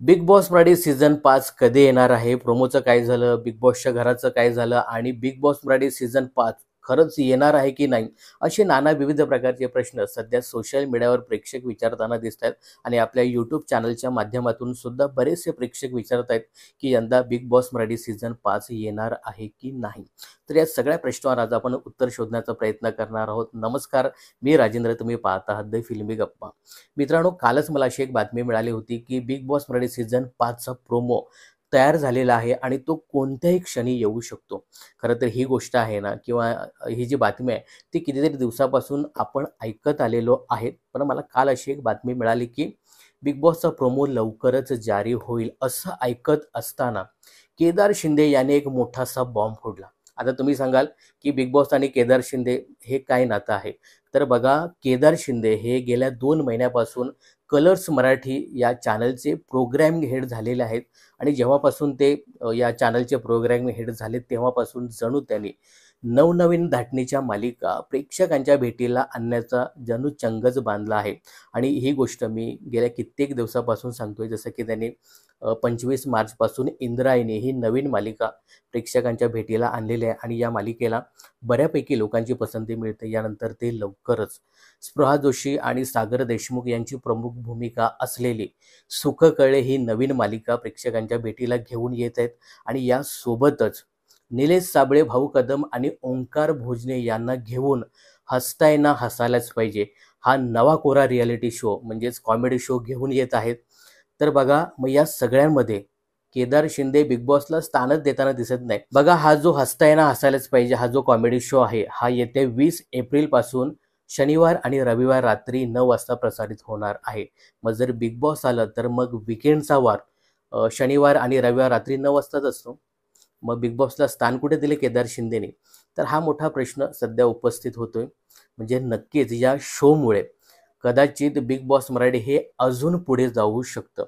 Big Boss Marathi season 5 कधी येणार आहे? प्रोमोचं काय झालं? बिग बॉसच्या घराचं काय झालं? आणि बिग बॉस मराठी सीझन 5 खरंच येणार आहे की नाही? असे नाना विविध प्रकारचे प्रश्न सध्या सोशल मीडियावर प्रेक्षक विचारताना दिसत आहेत आणि आपल्या यूट्यूब चॅनलच्या माध्यमातून सुद्धा बरेचसे प्रेक्षक विचारत आहेत की यंदा बिग बॉस मराठी सीझन 5 येणार आहे की नाही? तर या सगळ्या प्रश्नावर आज आपण उत्तर शोधण्याचा प्रयत्न करणार आहोत. नमस्कार, मी राजेंद्र. तुम्ही पाहत आहात द फिल्मी गप्पा. मित्रांनो, कालच मला अशी एक बातमी मिळाली होती की बिग बॉस मराठी सीझन 5चा प्रोमो तयार झालेला आहे आणि तो कोणत्याही क्षणी येऊ शकतो. खरं तर ही गोष्ट आहे ना, किंवा ही जी बातमी आहे ती कितीतरी दिवसापासून आपण ऐकत आलेलो आहेत. पण मला काल अशी एक बातमी मिळाली की बिग बॉसचा प्रोमो लवकरच जारी होईल असं ऐकत असताना केदार शिंदे याने एक मोठासा बॉम्ब फोडला. आता तुम्ही सांगाल की बिग बॉस आणि केदार शिंदे हे काय नातं आहे? तर बघा, केदार शिंदे हे गेल्या 2 महिन्यापासून कलर्स मराठी या चॅनलचे प्रोग्रॅम हेड झालेले आहेत आणि जेव्हापासून ते या चॅनलचे प्रोग्रॅम हेड झाले तेव्हापासून जणू त्यांनी नवनवीन धाटणीच्या मालिका प्रेक्षकांच्या भेटीला आणण्याचा जणू चंगच बांधला आहे. आणि ही गोष्ट मी गेल्या कित्येक दिवसापासून सांगतोय. जसं की त्यांनी 25 मार्चपासून इंद्रायणी ही नवीन मालिका प्रेक्षकांच्या भेटीला आणलेली आहे आणि या मालिकेला बऱ्यापैकी लोकांची पसंती मिळते. यानंतर ते लवकरच स्पृहा जोशी आणि सागर देशमुख यांची प्रमुख भूमिका असलेली सुखकळे ही नवीन मालिका प्रेक्षकांच्या भेटीला घेऊन येत आहेत. आणि यासोबतच निलेश साबळे, भाऊ कदम आणि ओंकार भोजने यांना घेऊन हसताय ना हसायलाच पाहिजे हा नवा कोरा रियालिटी शो म्हणजेच कॉमेडी शो घेऊन येत आहेत. तर बघा, मग या सगळ्यांमध्ये केदार शिंदे बिग बॉसला स्थानच देताना दिसत नाही. बघा, हा जो हसताय ना हसायलाच पाहिजे हा जो कॉमेडी शो आहे हा येत्या 20 एप्रिल पासून शनिवार आणि रविवार रात्री 9 वाजता प्रसारित होणार आहे. मग जर बिग बॉस आलं तर मग विकेंडचा वार शनिवार आणि रविवार रात्री 9 वाजताच असतो. मग बिग बॉसला स्थान कुठे दिले केदार शिंदेने? तर हा मोठा प्रश्न सध्या उपस्थित होतोय. म्हणजे नक्कीच या शोमुळे कदाचित बिग बॉस मराठी हे अजून पुढे जाऊ शकतं.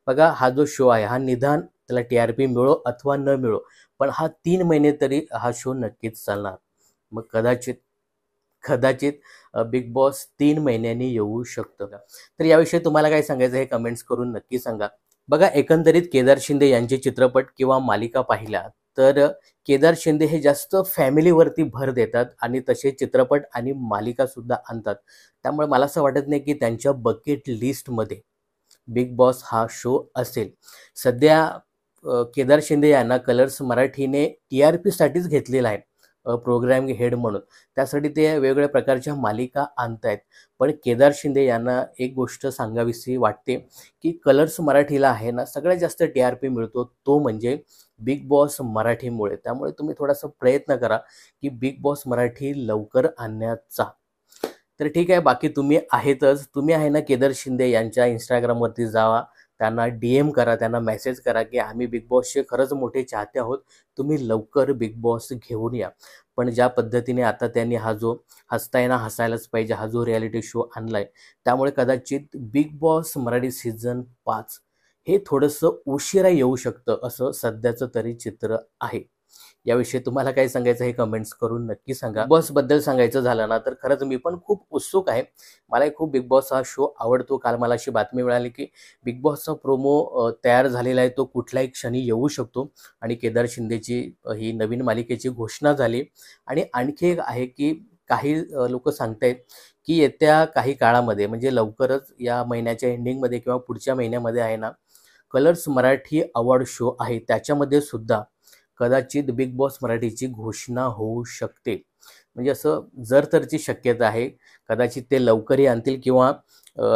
बघा, हा जो शो आहे हा निदान त्याला TRP मिळो अथवा न मिळो, पण हा 3 महिने तरी हा शो नक्कीच चालणार. मग कदाचित कदाचित बिग बॉस 3 महिन्यांनी येऊ शकतं का? तर याविषयी तुम्हाला काय सांगायचं हे कमेंट्स करून नक्की सांगा. बघा, एकंदरीत केदार शिंदे यांचे चित्रपट किंवा मालिका पाहिल्या तर केदार शिंदे हे जास्त फॅमिलीवरती भर देतात आणि तसे चित्रपट आणि मालिका सुद्धा आणतात. त्यामुळे मला असं वाटत नाही की त्यांच्या बकेट लिस्टमध्ये बिग बॉस हा शो असेल. सध्या केदार शिंदे यांना कलर्स मराठीने TRPसाठीच घेतलेला आहे, प्रोग्रॅम हेड म्हणून. त्यासाठी ते वेगवेगळ्या प्रकारच्या मालिका आणतायत. पण केदार शिंदे यांना एक गोष्ट सांगावीशी वाटते की कलर्स मराठीला आहे ना सगळ्यात जास्त TRP मिळतो तो म्हणजे बिग बॉस मराठीमुळे. त्यामुळे तुम्ही थोडासा प्रयत्न करा की बिग बॉस मराठी लवकर आणण्याचा. तर ठीक आहे, बाकी तुम्ही आहेतच. तुम्ही आहे ना केदार शिंदे यांच्या Instagramवरती जावा, त्यांना DM करा, त्यांना मेसेज करा की आम्ही बिग बॉसचे खरंच मोठे चाहते आहोत. तुम्ही लवकर बिग बॉस घेऊन या. पण ज्या पद्धतीने आता त्यांनी हा जो हसताय ना हसायलाच पाहिजे हा जो रियालिटी शो आणलाय, त्यामुळे कदाचित बिग बॉस मराठी सीझन 5 हे थोडंसं उशिरा येऊ शकतं असं सध्याचं तरी चित्र आहे. याविषयी तुम्हाला काय सांगायचं हे कमेंट्स करून नक्की सांगा. बिग बॉसबद्दल सांगायचं झालं ना तर खरंच मी पण खूप उत्सुक आहे. मलाही खूप बिग बॉस हा शो आवडतो. काल मला अशी बातमी मिळाली की बिग बॉसचा प्रोमो तयार झालेला आहे. तो कुठल्याही क्षणी येऊ शकतो आणि केदार शिंदेची ही नवीन मालिकेची घोषणा झाली. आणि आणखी एक आहे की काही लोक सांगतायत की येत्या काही काळामध्ये म्हणजे लवकरच या महिन्याच्या एंडिंगमध्ये किंवा पुढच्या महिन्यामध्ये आहे ना कलर्स मराठी अवॉर्ड शो आहे त्याच्यामध्ये सुद्धा कदाचित बिग बॉस मराठीची घोषणा होऊ शकते. म्हणजे असं जर तरची शक्यता आहे. कदाचित ते लवकरही आणतील किंवा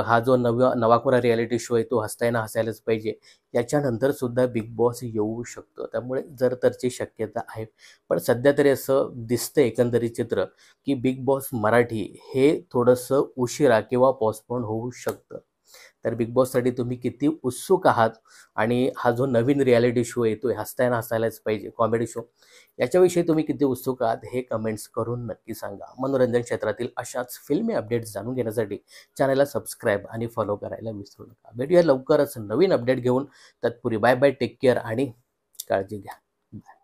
हा जो नवाकोरा रियालिटी शो आहे तो हसताय ना हसायलाच पाहिजे याच्यानंतर सुद्धा बिग बॉस येऊ शकतं. त्यामुळे जर तरची शक्यता आहे. पण सध्या तरी असं दिसतं एकंदरीत चित्र की बिग बॉस मराठी हे थोडंसं उशिरा किंवा पोस्टपोन होऊ शकतं. तर बिग बॉससाठी तुम्ही किती उत्सुक आहात आणि हा जो नवीन रियालिटी शो येतोय हसताय ना हसायलाच पाहिजे कॉमेडी शो, याच्याविषयी तुम्ही किती उत्सुक आहात हे कमेंट्स करून नक्की सांगा. मनोरंजन क्षेत्रातील अशाच फिल्मी अपडेट्स जाणून घेण्यासाठी चॅनलला सबस्क्राईब आणि फॉलो करायला विसरू नका. भेटूया लवकरच नवीन अपडेट घेऊन. तत्पूर्वी बाय बाय, टेक केअर आणि काळजी घ्या. बाय.